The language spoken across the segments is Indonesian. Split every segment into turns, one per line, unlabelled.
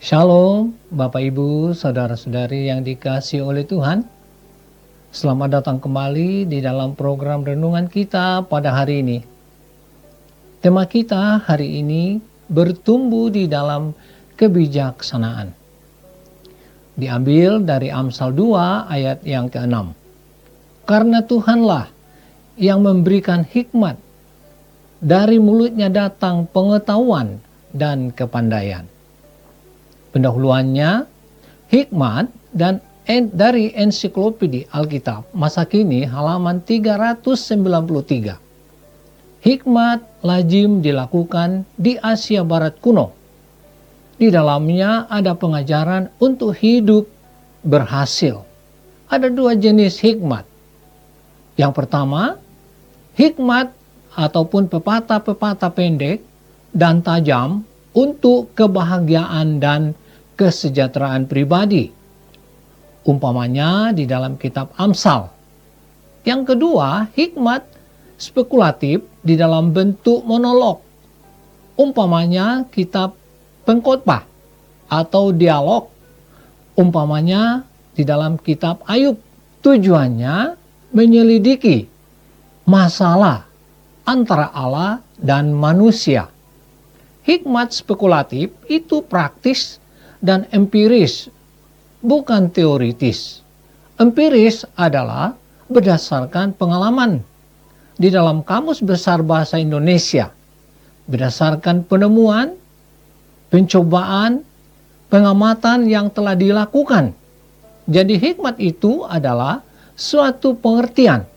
Shalom, Bapak Ibu, saudara-saudari yang dikasihi oleh Tuhan. Selamat datang kembali di dalam program renungan kita pada hari ini. Tema kita hari ini bertumbuh di dalam kebijaksanaan. Diambil dari Amsal 2 ayat yang ke-6. Karena Tuhanlah yang memberikan hikmat, dari mulutnya datang pengetahuan dan kepandaian. Pendahuluannya, hikmat dan dari ensiklopedia Alkitab masa kini halaman 393. Hikmat lazim dilakukan di Asia Barat kuno. Di dalamnya ada pengajaran untuk hidup berhasil. Ada dua jenis hikmat. Yang pertama, hikmat ataupun pepatah-pepatah pendek dan tajam untuk kebahagiaan dan kesejahteraan pribadi. Umpamanya di dalam kitab Amsal. Yang kedua, hikmat spekulatif di dalam bentuk monolog. Umpamanya kitab Pengkhotbah atau dialog. Umpamanya di dalam kitab Ayub. Tujuannya menyelidiki masalah antara Allah dan manusia. Hikmat spekulatif itu praktis dan empiris, bukan teoritis. Empiris adalah berdasarkan pengalaman. Di dalam Kamus Besar Bahasa Indonesia, berdasarkan penemuan, pencobaan, pengamatan yang telah dilakukan. Jadi hikmat itu adalah suatu pengertian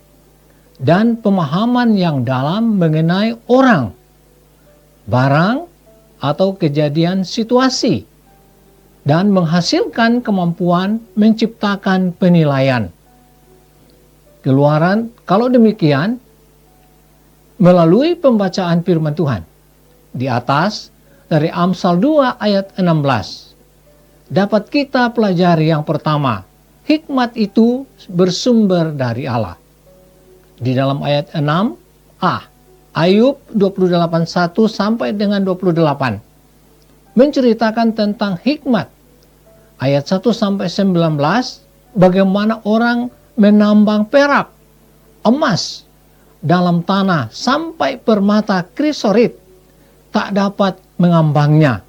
dan pemahaman yang dalam mengenai orang, barang, atau kejadian situasi, dan menghasilkan kemampuan menciptakan penilaian. Keluaran, kalau demikian, melalui pembacaan firman Tuhan, di atas dari Amsal 2 ayat 16, dapat kita pelajari yang pertama, hikmat itu bersumber dari Allah. Di dalam ayat 6a, Ayub 28:1 sampai dengan 28 menceritakan tentang hikmat. Ayat 1 sampai 19 bagaimana orang menambang perak, emas dalam tanah sampai permata krisolit tak dapat mengambangnya,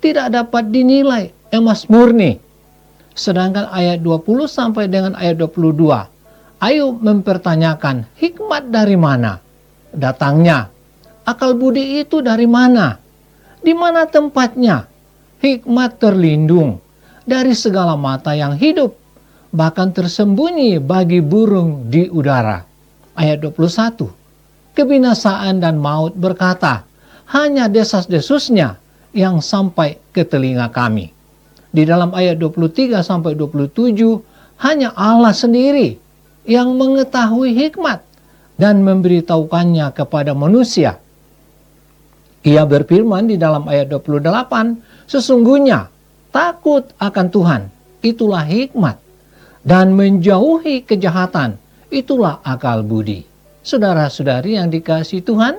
tidak dapat dinilai emas murni. Sedangkan ayat 20 sampai dengan ayat 22 Ayub mempertanyakan hikmat dari mana datangnya, akal budi itu dari mana, di mana tempatnya. Hikmat terlindung dari segala mata yang hidup, bahkan tersembunyi bagi burung di udara. Ayat 21, kebinasaan dan maut berkata, hanya desas-desusnya yang sampai ke telinga kami. Di dalam ayat 23 sampai 27, hanya Allah sendiri yang mengetahui hikmat dan memberitahukannya kepada manusia. Ia berfirman di dalam ayat 28, sesungguhnya takut akan Tuhan, itulah hikmat, dan menjauhi kejahatan, itulah akal budi. Saudara-saudari yang dikasihi Tuhan,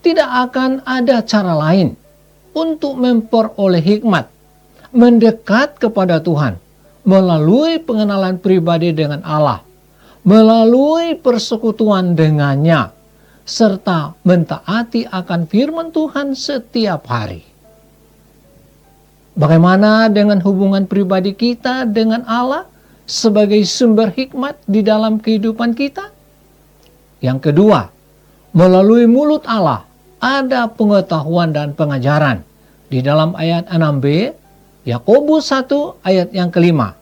tidak akan ada cara lain untuk memperoleh hikmat, mendekat kepada Tuhan, melalui pengenalan pribadi dengan Allah, melalui persekutuan dengannya, serta mentaati akan firman Tuhan setiap hari. Bagaimana dengan hubungan pribadi kita dengan Allah sebagai sumber hikmat di dalam kehidupan kita? Yang kedua, melalui mulut Allah ada pengetahuan dan pengajaran. Di dalam ayat 6b, Yakobus 1 ayat yang kelima.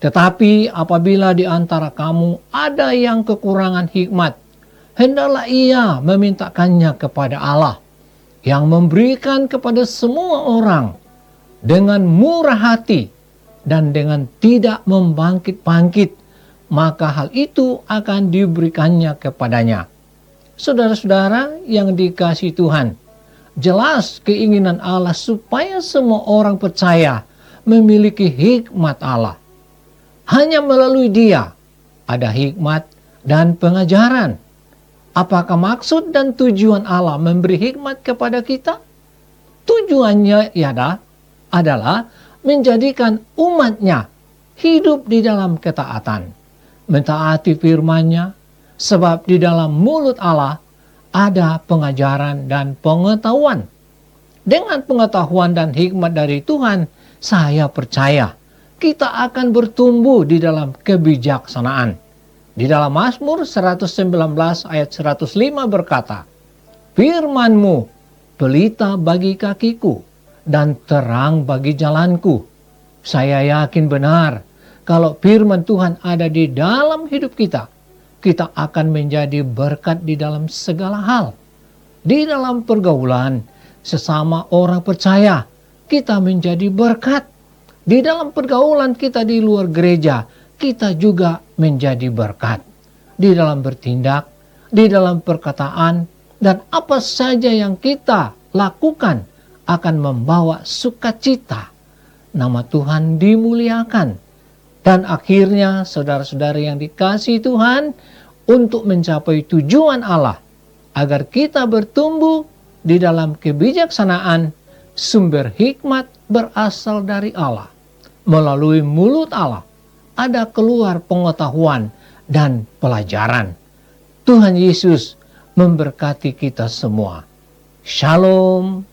Tetapi apabila di antara kamu ada yang kekurangan hikmat, hendaklah ia memintakannya kepada Allah, yang memberikan kepada semua orang dengan murah hati dan dengan tidak membangkit-bangkit, maka hal itu akan diberikannya kepadanya. Saudara-saudara yang dikasihi Tuhan, jelas keinginan Allah supaya semua orang percaya memiliki hikmat Allah. Hanya melalui Dia ada hikmat dan pengajaran. Apakah maksud dan tujuan Allah memberi hikmat kepada kita? Tujuannya adalah menjadikan umatnya hidup di dalam ketaatan, mentaati firman-Nya, sebab di dalam mulut Allah ada pengajaran dan pengetahuan. Dengan pengetahuan dan hikmat dari Tuhan, saya percaya kita akan bertumbuh di dalam kebijaksanaan. Di dalam Mazmur 119 ayat 105 berkata, "Firman-Mu pelita bagi kakiku dan terang bagi jalanku." Saya yakin benar kalau firman Tuhan ada di dalam hidup kita, kita akan menjadi berkat di dalam segala hal. Di dalam pergaulan sesama orang percaya, kita menjadi berkat. Di dalam pergaulan kita di luar gereja, kita juga menjadi berkat. Di dalam bertindak, di dalam perkataan, dan apa saja yang kita lakukan akan membawa sukacita. Nama Tuhan dimuliakan. Dan akhirnya, saudara-saudara yang dikasihi Tuhan, untuk mencapai tujuan Allah, agar kita bertumbuh di dalam kebijaksanaan, sumber hikmat berasal dari Allah. Melalui mulut Allah, ada keluar pengetahuan dan pelajaran. Tuhan Yesus memberkati kita semua. Shalom.